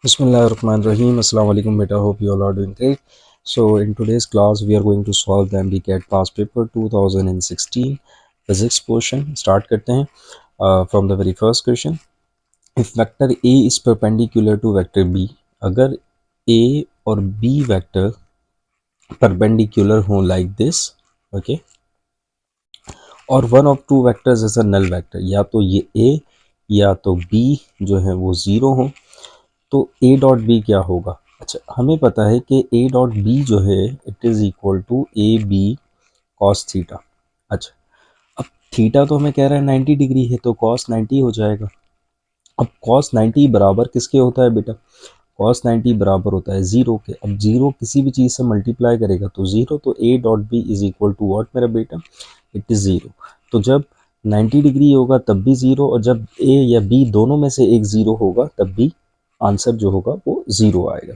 Bismillahirrahmanirrahim. Assalamu alaikum beta. Hope you all are doing great. So in today's class we are going to solve the MBCAT past paper 2016 physics portion. Start करते हैं from the very first question. If vector A is perpendicular to vector B, अगर A और B vector perpendicular हो like this, okay, और one of two vectors is a null vector, या तो ये A या तो B जो है वो ज़ीरो हो, तो ए डॉट बी क्या होगा। अच्छा, हमें पता है कि ए डॉट बी जो है it is equal to A B cos theta. अच्छा, अब थीटा तो हमें कह रहा है 90 डिग्री है, तो कॉस 90 हो जाएगा। अब कॉस 90 बराबर किसके होता है बेटा? कॉस 90 बराबर होता है ज़ीरो के। अब ज़ीरो किसी भी चीज़ से मल्टीप्लाई करेगा तो ज़ीरो, तो A dot B is equal to what मेरा बेटा? It is zero. तो जब 90 डिग्री होगा तब भी ज़ीरो, और जब ए या बी दोनों में से एक ज़ीरो होगा तब भी आंसर जो होगा वो ज़ीरो आएगा।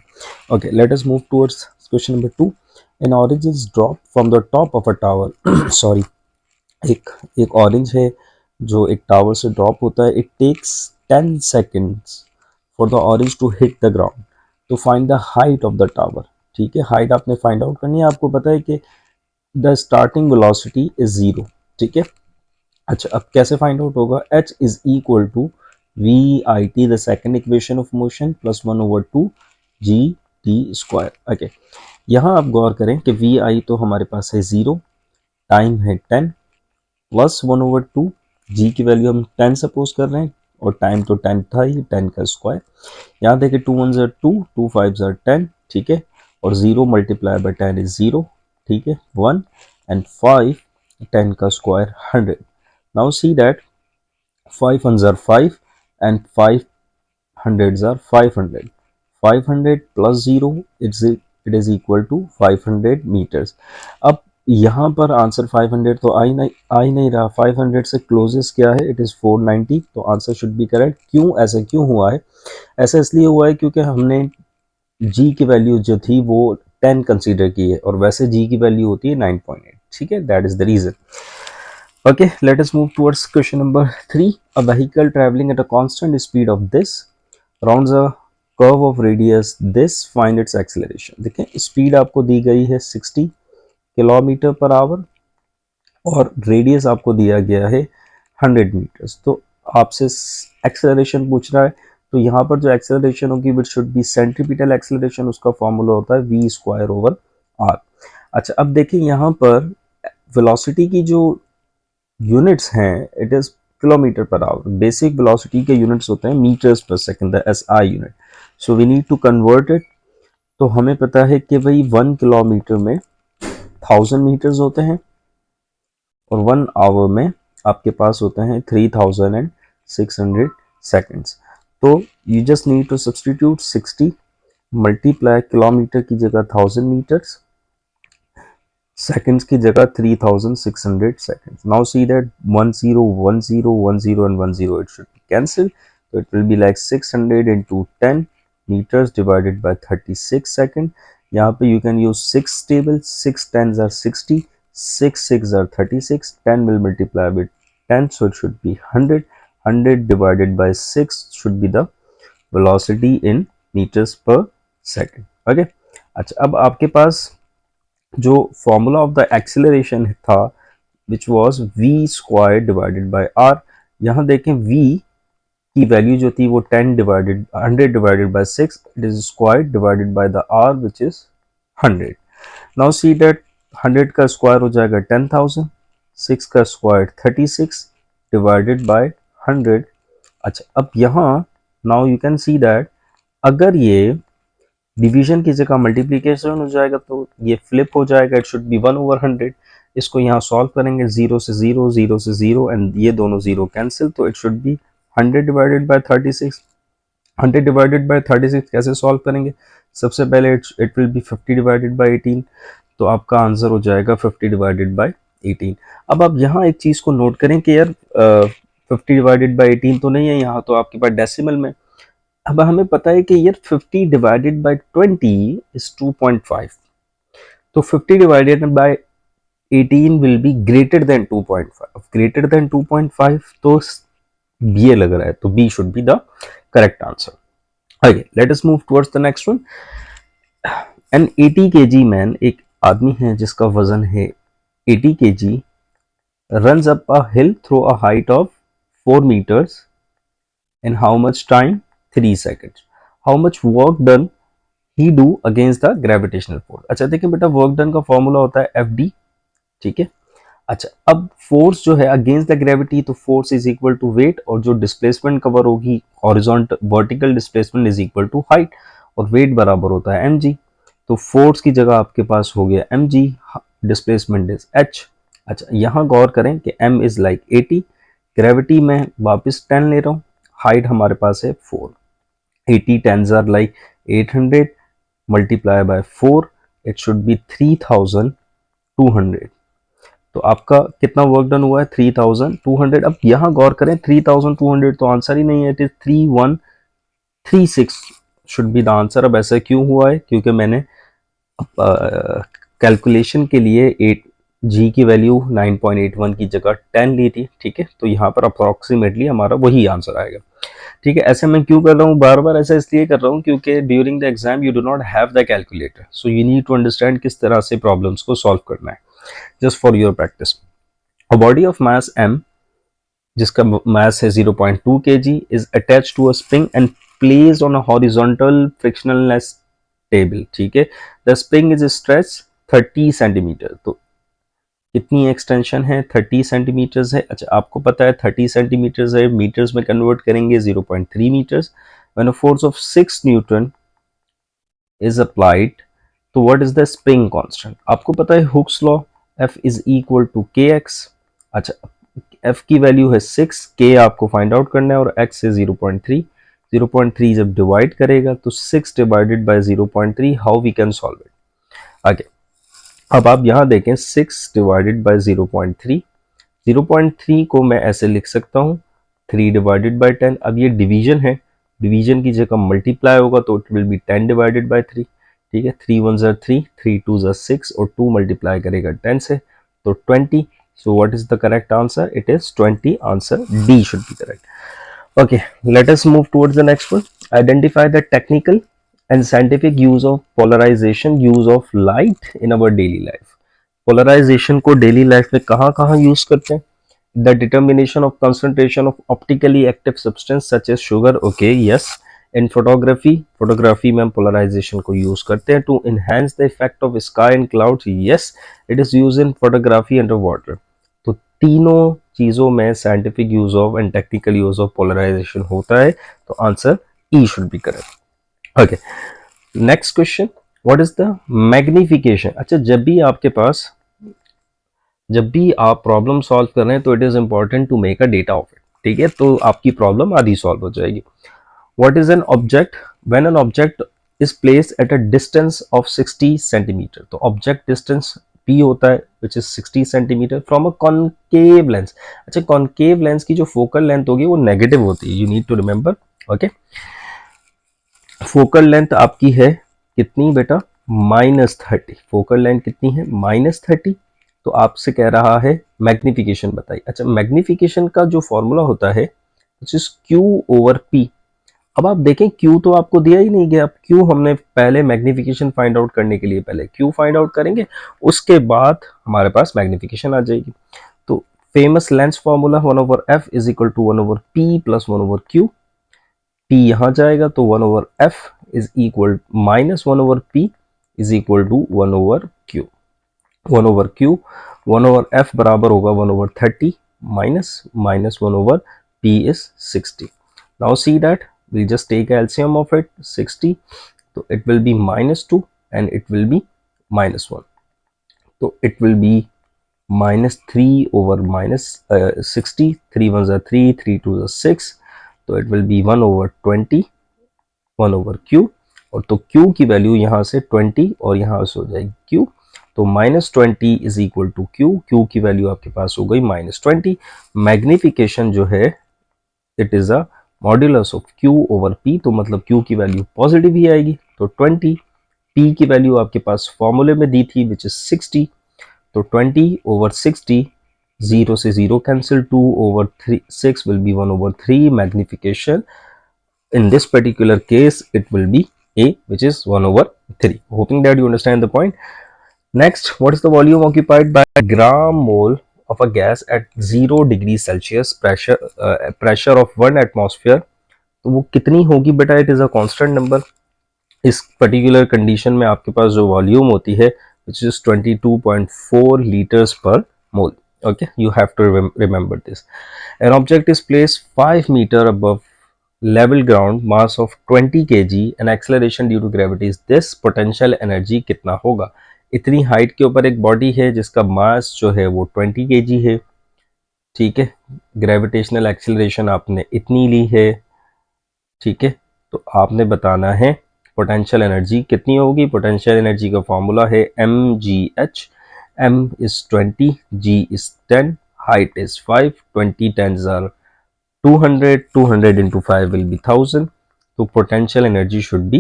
Okay, let us move towards question number 2। An orange is drop from the top of a tower sorry, एक ऑरेंज है जो एक टावर से ड्रॉप होता है। It takes 10 seconds for the orange to hit the ground, तो find the height of the tower. ठीक है, हाइट आपने फाइंड आउट करनी है। आपको पता है कि the starting velocity is zero. ठीक है, अच्छा अब कैसे फाइंड आउट होगा? h is equal to v i t, the second equation of motion, plus 1/2 g t square. Okay, यहाँ आप गौर करें कि वी आई तो हमारे पास है ज़ीरो, टाइम है 10, प्लस 1/2, जी की वैल्यू हम 10 सपोज कर रहे हैं, और टाइम तो 10 था ही, 10 का स्क्वायर। यहाँ देखिए 2 1 ज़र 2, 2 5 ज़र 10, ठीक है, और 0 मल्टीप्लाई बाय 10 इज 0, ठीक है, 1 एंड 5, 10 का स्क्वायर 100। नाउ सी दैट 5 1 ज़र 5 एंड 5 100 ज़र 500, 500 plus 0 it is equal to 500 metres. अब यहाँ पर आंसर 500 तो आ ही नहीं रहा। 500 से क्लोजेस्ट क्या है? इट इज़ 490, तो आंसर शुड बी करेक्ट। क्यों ऐसा क्यों हुआ है? ऐसा इसलिए हुआ है क्योंकि हमने जी की वैल्यू जो थी वो 10 कंसीडर की है, और वैसे जी की वैल्यू होती है 9.8। ठीक है, that is the reason. Okay, let us move towards question number 3. A vehicle traveling at a constant speed of this rounds a curve of radius this, find its acceleration। देखें, स्पीड आपको दी गई है 60 kilometre per our, और radius आपको दिया गया है 100 metres. तो आपसे एक्सेलरेशन पूछ रहा है, तो यहाँ पर जो एक्सेलरेशन होगी which should be centripetal acceleration, उसका फॉर्मूला होता है वी स्क्वायर ओवर आर। अच्छा, अब देखिए यहाँ पर वेलोसिटी की जो यूनिट्स हैं it is kilometre per hour. Basic velocity के यूनिट्स होते हैं metres per second, the SI unit. So we need to convert it. तो हमें पता है कि भाई 1 किलोमीटर में 1000 मीटर्स होते हैं, और 1 आवर में आपके पास होते हैं 3600 सेकेंड्स। तो you just need to substitute 60 multiply kilometre की जगह 1000 मीटर्स, seconds की जगह 3600 seconds. Now see that 10 10 10 and 10 it should be cancelled, so it will be like 600 into 10 meters divided by 36 second. यहाँ पे you can use 6 tables, 6 tens are 60, 6 6 are 36, 10 will multiply with 10, so it should be 100. 100 divided by 6 should be the velocity in meters per second. Okay, अच्छा अब आपके पास जो formula of the acceleration था which was v square divided by r. यहाँ देखें v की value जो थी वो 10 divided 100 divided by 6, it is square divided by the r which is 100। Now see that 100 का स्क्वायर हो जाएगा 10,000, 6 का स्क्वायर 36 डिवाइडेड बाय 100। अच्छा, अब यहाँ now you can see that अगर ये डिवीजन की जगह मल्टीप्लीकेशन हो जाएगा तो ये फ्लिप हो जाएगा, इट शुड बी 1/100। इसको यहाँ सॉल्व करेंगे, 0 से 0, 0 से 0, एंड ये दोनों 0 कैंसिल, तो it should B 100 divided bye 36। 100 divided bye 36 कैसे सॉल्व करेंगे? सबसे पहले it will B 50 divided by 18, तो आपका आंसर हो जाएगा 50 डिवाइडेड बाय 18। अब आप यहाँ एक चीज़ को नोट करें कि यार 50 डिवाइडेड बाय 18 तो नहीं है, यहाँ तो आपके पास डेसिमल में। अब हमें पता है कि यार 50 डिवाइडेड बाय 20 इज 2.5, तो 50 divided by 18 will be greater than 2.5। Greater than 2.5 तो ये लग रहा है, तो B should be the correct answer. Okay, let us move towards the next one. An 80 kg man, एक आदमी है जिसका वजन है 80 kg, runs up a hill through a height of 4 meters in how much time? 3 seconds. How much work done he do against the gravitational force? अच्छा देखिए बेटा, work done का फॉर्मूला होता है एफ डी, ठीक है। अच्छा, अब फोर्स जो है अगेंस्ट द ग्रेविटी, तो force is equal to weight, और जो डिस्प्लेसमेंट कवर होगी horizontal vertical displacement is equal to height, और वेट बराबर होता है एम जी। तो फोर्स की जगह आपके पास हो गया m g, displacement is h. अच्छा, यहाँ गौर करें कि m इज लाइक 80, ग्रेविटी में वापस 10 ले रहा हूँ, हाइट हमारे पास है 4, 80 tens are like 800 multiply by 4, it should be 3200। तो आपका कितना वर्क डन हुआ है? 3200। अब यहाँ गौर करें, 3200 तो आंसर ही नहीं है, it is 3136 should be the answer. अब ऐसा क्यों हुआ है? क्योंकि मैंने कैलकुलेशन के लिए 8 जी की वैल्यू 9.81 की जगह 10 ली थी, ठीक है। तो यहाँ पर अप्रोक्सीमेटली हमारा वही आंसर आएगा, ठीक है। ऐसे मैं क्यों कर रहा हूँ बार बार? ऐसा इसलिए कर रहा हूँ क्योंकि during the exam you do not have the calculator, so you need to understand किस तरह से प्रॉब्लम्स को सॉल्व करना है, just for your practice. A body of mass m, जिसका मास है 0.2 kg, is attach to a spring and placed on a horizontal frictionless table, ठीक है। The spring is stretch 30 centimetre. तो कितनी एक्सटेंशन है? 30 सेंटीमीटर्स है। अच्छा, आपको पता है 30 सेंटीमीटर्स है, मीटर्स में कन्वर्ट करेंगे 0.3 metres. When a force of 6 newton is applied, तो what is the spring constant? आपको पता है Hooke's law, F is equal to K x. अच्छा, F की वैल्यू है 6, K आपको फाइंड आउट करना है, और X है 0.3। 0.3 जब डिवाइड करेगा तो 6 divided by 0.3, how we can solve it? आगे अब आप यहाँ देखें, 6 डिवाइडेड बाय 0.3, 0.3 को मैं ऐसे लिख सकता हूँ 3 डिवाइडेड बाय 10। अब ये डिवीजन है, डिवीजन की जगह मल्टीप्लाई होगा तो it will B 10 divided by 3, ठीक है। 3 1 ज़ा 3, 3 2 ज़ा 6, और 2 मल्टीप्लाई करेगा 10 से तो 20। So what is the correct answer? It is 20, answer D should be correct. Okay, let us move towards the next one. Identify the technical and scientific use of polarization, use of light in our daily life. Polarization को daily life में कहाँ कहाँ use करते हैं? The determination of concentration of optically active substance such as sugar. Okay, yes. In photography, photography में हम polarization को use करते हैं to enhance the effect of sky and clouds. Yes, it is used in photography underwater. तो तीनों चीजों में scientific use of and technical use of polarisation होता है, तो answer E should be correct. Okay, next question, what is the magnification? अच्छा, जब भी आप प्रॉब्लम सॉल्व कर रहे हैं तो it is important to make a data of it, ठीक है, तो आपकी प्रॉब्लम आधी सॉल्व हो जाएगी। What is an object when an object is placed at a distance of 60 centimetre? तो ऑब्जेक्ट डिस्टेंस p होता है which is 60 centimetre from a concave lens. अच्छा, कॉनकेव लेंस की जो फोकल लेंथ होगी वो नेगेटिव होती है, you need to remember. Okay, focal length आपकी है कितनी बेटा? -30। फोकल लेंथ कितनी है? -30। तो आपसे कह रहा है मैग्निफिकेशन बताइए। अच्छा, मैग्निफिकेशन का जो फॉर्मूला होता है which is Q over P। अब आप देखें, Q तो आपको दिया ही नहीं गया। अब Q हमने पहले मैग्निफिकेशन फाइंड आउट करने के लिए पहले Q फाइंड आउट करेंगे, उसके बाद हमारे पास मैग्निफिकेशन आ जाएगी। तो famous lens formula 1/f is equal to 1/p plus 1/q। p यहाँ जाएगा तो 1/f is equal -1/p is equal to 1/q। 1/q 1/f बराबर होगा 1/30 minus 1/p is 60. Now see that we just take LCM of it 60, so it will be -2 and it will be -1, so it will be -3 over -60, 3 1s are 3, 3 2s are 6, so it will be 1/20, 1/q, और तो q की value यहाँ से 20 और यहाँ से हो जाएगी q, तो -20 इज इक्वल टू q की वैल्यू आपके पास हो गई -20। मैग्निफिकेशन जो है it is a modulus of q over p, तो मतलब q की वैल्यू पॉजिटिव ही आएगी, तो 20। p की वैल्यू आपके पास फॉर्मूले में दी थी विच इज 60, तो 20/60, 0 से 0 cancel, 2/6 will be 1/3 magnification In this particular case, it will be A, which is 1 over 3. Hoping that you understand the point. Next, what is the volume occupied by gram mole of a gas at 0 degree Celsius pressure of 1 atmosphere? तो वो कितनी होगी बेटा? It is a constant number. इस particular condition में आपके पास जो volume होती है विच इज 22.4 लीटर्स पर मोल. Okay, you have to remember this. An object is placed 5 meter above level ground, mass of 20 kg and acceleration due to gravity is this. Potential energy कितना होगा? इतनी height के ऊपर एक body है जिसका मास जो है वो 20 kg है, ठीक है. ग्रेविटेशनल एक्सेलरेशन आपने इतनी ली है, ठीक है. तो आपने बताना है पोटेंशियल एनर्जी कितनी होगी. पोटेंशियल एनर्जी का फॉर्मूला है mgh. m is 20, g is 10, height is 5, 20 tens are 200, 200 into 5 will be 1000. So potential energy should be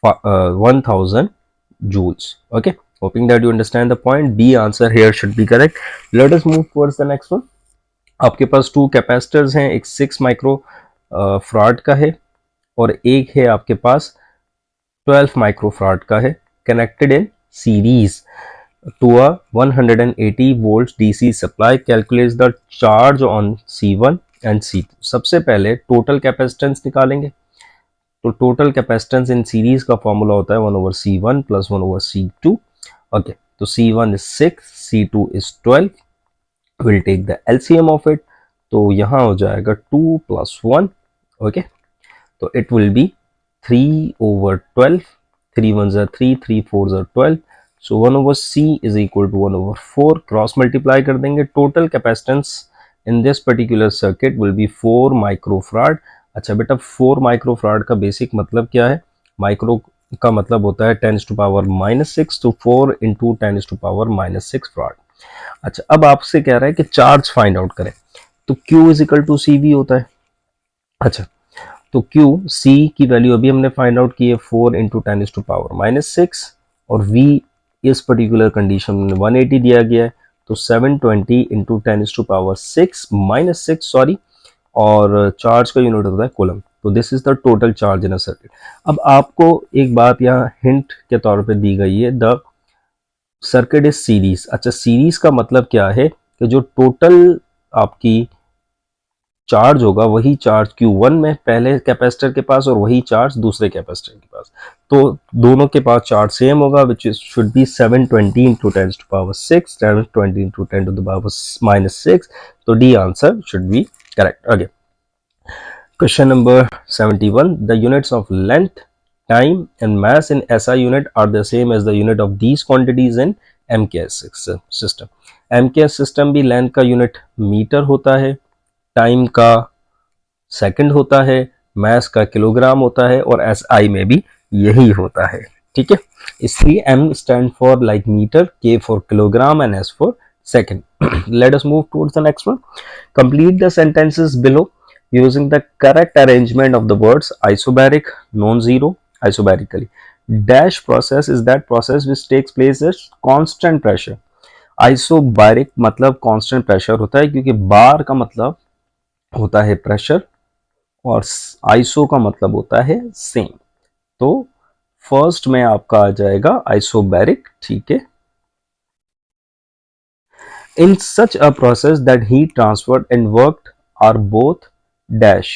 1000 joules. Okay, hoping that you understand the point. B answer here should be correct. Let us move towards the next one. आपके पास 2 capacitors हैं, एक 6 micro fraud का है और एक है आपके पास 12 microfarad का है, connected in series to a 180 volt DC supply. Calculate the charge on C1 and C2. सबसे पहले टोटल कैपेसिटेंस निकालेंगे. तो टोटल कैपेसिटेंस इन सीरीज का फॉर्मूला होता है 1 over C1 plus 1 over C2. Okay, तो C1 is 6, C2 is 12. Will take the LCM of it. तो यहाँ हो जाएगा 2 plus 1. ओके, तो it will be 3 over 12. 3 ones are 3, 3 fours are 12. So 1 over C is equal to 1 over 4. Cross multiply कर देंगे. Total capacitance in this particular circuit will be 4 microfarad. अच्छा बेटा, 4 microfarad का बेसिक मतलब क्या है? माइक्रो का मतलब होता है 10 to power -6, तो 4 into 10 to power -6 फराड. अच्छा, अब आपसे कह रहा है कि चार्ज फाइंड आउट करें. तो Q is equal to C V होता है. अच्छा, तो Q C की वैल्यू अभी हमने फाइंड आउट की है 4 into 10 to power -6 और V इस पर्टिकुलर कंडीशन में 180 दिया गया है. तो 720 into 10 to power 6 -6 सॉरी, और चार्ज का यूनिट होता है कूलम. तो this is the total charge in a circuit. अब आपको एक बात यहाँ हिंट के तौर पे दी गई है, द सर्किट इज सीरीज. अच्छा, सीरीज का मतलब क्या है कि जो टोटल आपकी चार्ज होगा वही चार्ज Q1 में पहले कैपेसिटर के पास और वही चार्ज दूसरे कैपेसिटर के पास. तो दोनों के पास चार्ज सेम होगा which is should be 720 into 10 to power 6, 720 into 10 to the power -6. तो D answer should be correct. Okay, question number 71. The units of length, time and mass इन SI unit are the same as the unit of these quantities इन MKS system. MKS system भी length का unit metre होता है, time का second होता है, मास का किलोग्राम होता है और SI में भी यही होता है. ठीक है, इसलिए M stand for like metre, K for kilogram and S for second. Let us move towards the next one. Complete the sentences below using the correct arrangement of the words isobaric, non-zero, isobarically. Dash process is that process which takes place at constant pressure. Isobaric मतलब constant pressure होता है, क्योंकि बार का मतलब होता है pressure और iso का मतलब होता है सेम. तो फर्स्ट में आपका आ जाएगा आइसोबैरिक. ठीक है. In such a process that heat transfer and work are both dash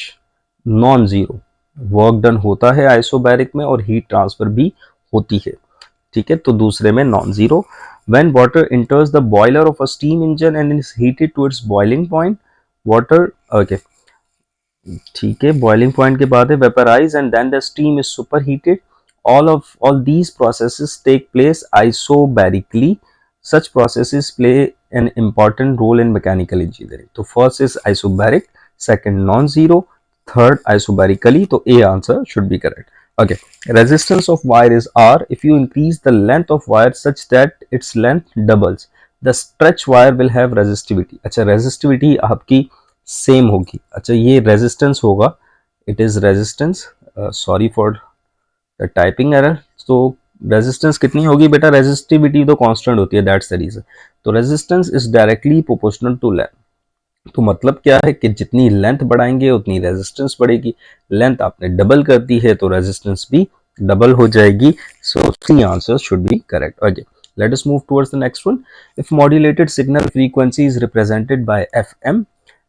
non zero. Work done होता है आइसोबैरिक में और हीट ट्रांसफर भी होती है. ठीक है, तो दूसरे में non zero. When water enters the boiler of a steam engine and is heated to its boiling point, water, okay, ठीक है, बॉइलिंग पॉइंट के बाद है vaporise and then the steam is superheated. All these processes take place isobarically. Such processes play an important role in mechanical engineering. तो first is isobaric, second non-zero, third isobarically. तो A answer should be correct. Okay, resistance of wire is R. If you increase the length of wire such that its length doubles, the stretch wire will have resistivity. अच्छा, resistivity आपकी same होगी. अच्छा, ये resistance होगा. It is resistance, sorry for the typing error. तो resistance कितनी होगी बेटा? रेजिस्टिविटी तो कांस्टेंट होती है, दैट्स द रीजन. तो resistance is directly proportional to length. तो मतलब क्या है कि जितनी लेंथ बढ़ाएंगे उतनी रेजिस्टेंस बढ़ेगी, लेंथ आपने डबल कर दी है तो रेजिस्टेंस भी डबल हो जाएगी. So C answer should be correct. Okay, let us move towards the next one. If modulated signal frequency is represented by fm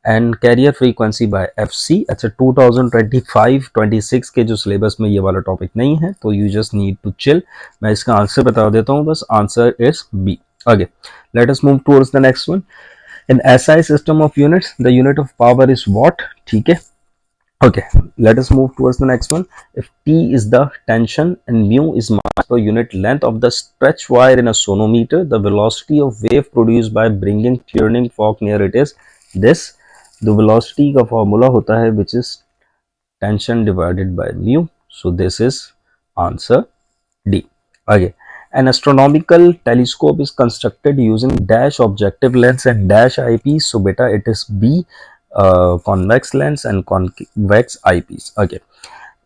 and carrier frequency by fc. अच्छा, 2025-26 के जो सिलेबस में ये वाला टॉपिक नहीं है तो you just need to chill. मैं इसका आंसर बता देता हूँ बस. Answer is B. Okay, let us move towards the next one. In SI system of units, the unit of power is watt. ठीक है. Okay, let us move towards the next one. If T is the tension and mu is mass per unit length of the stretch wire in a sonometer, the velocity of wave produced by bringing tuning fork near it is this. The velocity का formula होता है which is tension divided by mu. So this is answer D. Okay. An astronomical telescope is constructed using dash objective lens and dash eyepiece. So beta it is B, convex lens and convex eyepiece. Okay.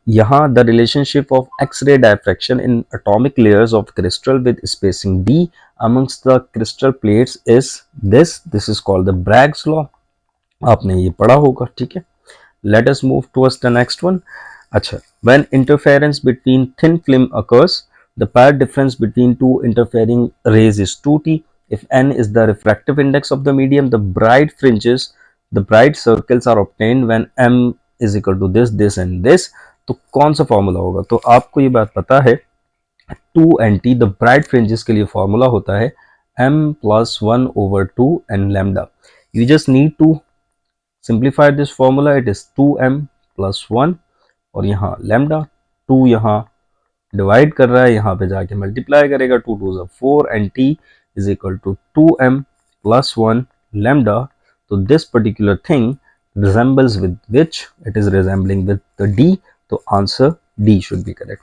यहाँ the relationship of X-ray diffraction in atomic layers of crystal with spacing d amongst the crystal plates is this. This is called the Bragg's law. आपने ये पढ़ा होगा. ठीक है. Let us move towards the next one. अच्छा, when interference between thin film occurs, the path difference between two interfering rays is 2t. If n is the refractive index of the medium, the bright fringes, the bright circles are obtained when m is equal to this and this. तो कौन सा formula होगा? तो आपको ये बात पता है, 2nt द ब्राइट फ्रिंजेस के लिए फॉर्मूला होता है m plus 1 over 2 and lambda. You just need to simplify this formula. It is 2m plus 1 और यहाँ लैम्डा 2 यहाँ डिवाइड कर रहा है, यहाँ पे जाके मल्टीप्लाई करेगा. 2 2 is 4 and t is equal to 2m plus 1 lambda. तो this particular thing resembles with which? It is resembling with the D. तो answer D should be correct.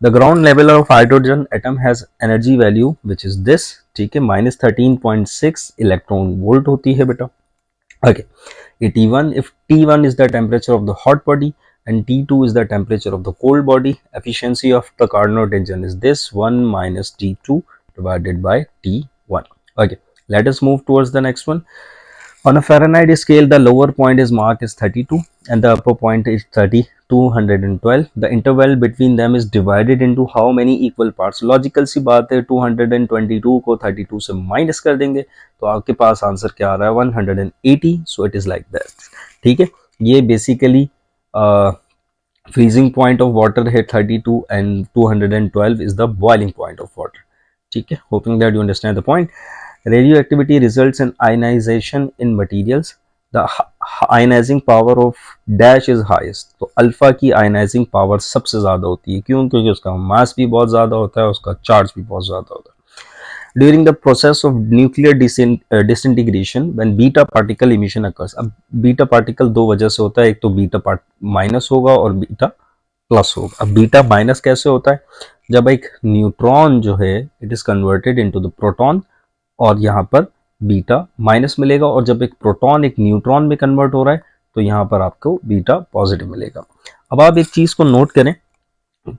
The ground level of hydrogen atom has energy value which is this. ठीक है, -13.6 electron volt होती है बेटा. Okay, T1, if T1 is the temperature of the hot body and T2 is the temperature of the cold body, efficiency of the Carnot engine is this 1 minus T2 divided by T1. Okay, let us move towards the next one. On a Fahrenheit scale, the lower point is marked as 32 and the upper point is 212. The interval between them is divided into how many equal parts? Logical सी बात है, 222 को 32 से minus कर देंगे तो आपके पास answer क्या आ रहा है? 180. So it is like that. ठीक है, ये basically freezing point of water है 32 and 212 is the boiling point of water. ठीक है, hoping that you understand the point. Radioactivity results in ionization in materials. The ionizing power of dash is highest. तो alpha की ionizing power सबसे ज़्यादा होती है. क्यों? क्योंकि उसका मास भी बहुत ज़्यादा होता है, उसका चार्ज भी बहुत ज़्यादा होता है. During the process of nuclear disintegration, when beta particle emission occurs. अब बीटा पार्टिकल दो वजह से होता है, एक तो बीटा माइनस होगा और बीटा प्लस होगा. अब बीटा माइनस कैसे होता है? जब एक न्यूट्रॉन जो है it is converted into the proton और यहाँ पर बीटा माइनस मिलेगा, और जब एक प्रोटॉन एक न्यूट्रॉन में कन्वर्ट हो रहा है तो यहाँ पर आपको बीटा पॉजिटिव मिलेगा. अब आप एक चीज को नोट करें,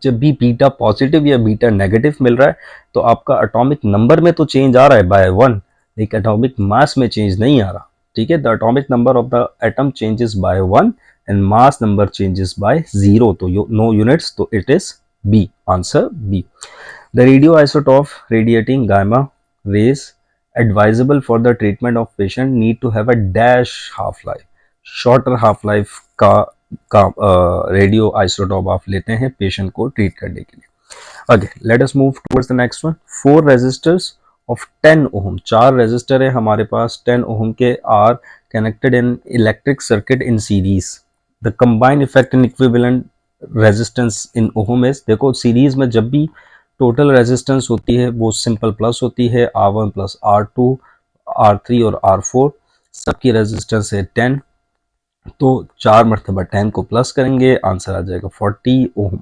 जब भी बीटा पॉजिटिव या बीटा नेगेटिव मिल रहा है तो आपका एटॉमिक नंबर में तो चेंज आ रहा है बाय 1, लेकिन एटॉमिक मास में चेंज नहीं आ रहा. ठीक है, the atomic number of the atom changes by 1 and mass number changes by 0. तो नो यूनिट्स, तो it is B. Answer B. The radio isotope radiating gamma rays advisable for the treatment of patient need to have a dash half life. shorter half life का radio isotope आप लेते हैं patient को treat करने के लिए. Okay, let us move towards the next one. 4 resistors of 10 ohm. 4 resistor है हमारे पास 10 ohm के are connected in electric circuit in series. The combined effect in equivalent resistance in ohm is, देखो series में जब भी टोटल रेजिस्टेंस होती है वो सिंपल प्लस होती है, R1 प्लस R2, R3 और R4. सबकी रेजिस्टेंस है 10, तो 4 मरतबा 10 को प्लस करेंगे, आंसर आ जाएगा 40 ओम.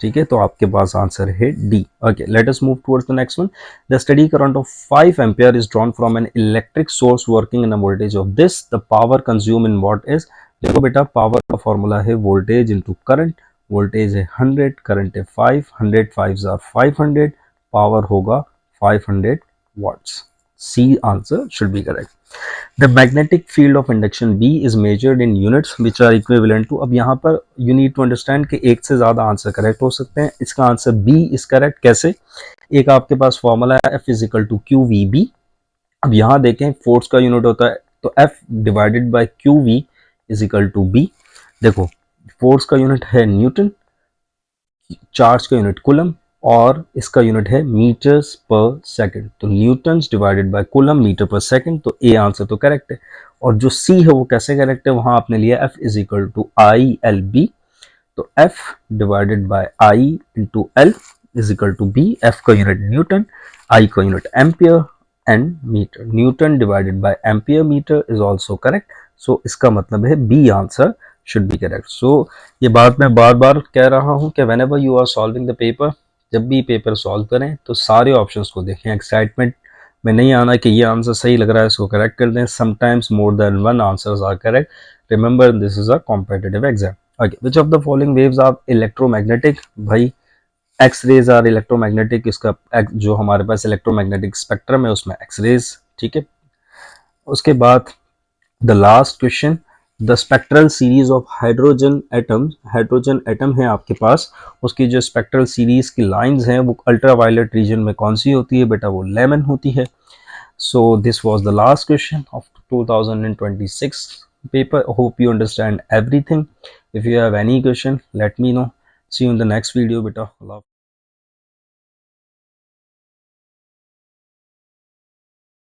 ठीक है, तो आपके पास आंसर है D. Okay, let us move towards the next one. The study current of 5 ampere is drawn from an electric source working in a voltage of this. The power consume in what is? देखो बेटा, power का formula है voltage into current. Voltage है 100, current है 5, 100 5s are 500, power होगा 500 watts. C answer should be correct. The magnetic field of induction B is measured in units which are equivalent to, अब यहाँ पर you need to understand कि एक से ज़्यादा आंसर करेक्ट हो सकते हैं. इसका आंसर B इज करेक्ट. कैसे? एक आपके पास फॉर्मूला है F is equal to q v B. अब यहाँ देखें फोर्स का यूनिट होता है तो F divided by q v is equal to B. देखो फोर्स का यूनिट है न्यूटन, चार्ज का यूनिट कूलम और इसका यूनिट है मीटर्स पर सेकंड. तो newtons divided by coulomb metre per second. तो ए आंसर तो करेक्ट है. और जो सी है वो कैसे करेक्ट है, वहां आपने लिया F is equal to I L B. तो F divided by I into L is equal to B. F का यूनिट न्यूटन, आई का unit ampere and metre. Newton divided by ampere metre is also correct. So इसका मतलब है B answer should be correct. So ये बात मैं बार बार कह रहा हूँ कि whenever you are solving the paper, जब भी पेपर सॉल्व करें तो सारे ऑप्शंस को देखें. एक्साइटमेंट में नहीं आना कि ये आंसर सही लग रहा है इसको करेक्ट कर दें. Sometimes more than one answers are correct. Remember this is a competitive exam. Okay, which of the following waves are electromagnetic? भाई एक्स रेज आर इलेक्ट्रोमैग्नेटिक. इसका जो हमारे पास इलेक्ट्रोमैग्नेटिक स्पेक्ट्रम है उसमें एक्स रेज. ठीक है. उसके बाद the last question, the spectral series of hydrogen atom. Hydrogen atom है आपके पास, उसकी जो स्पेक्ट्रल सीरीज की लाइंस हैं वो अल्ट्रावायलेट रीजन में कौन सी होती है? बेटा वो लेमन होती है. So this was the last question of 2026 paper. Hope you understand everything. If you have any question let me know. See you in the next video beta.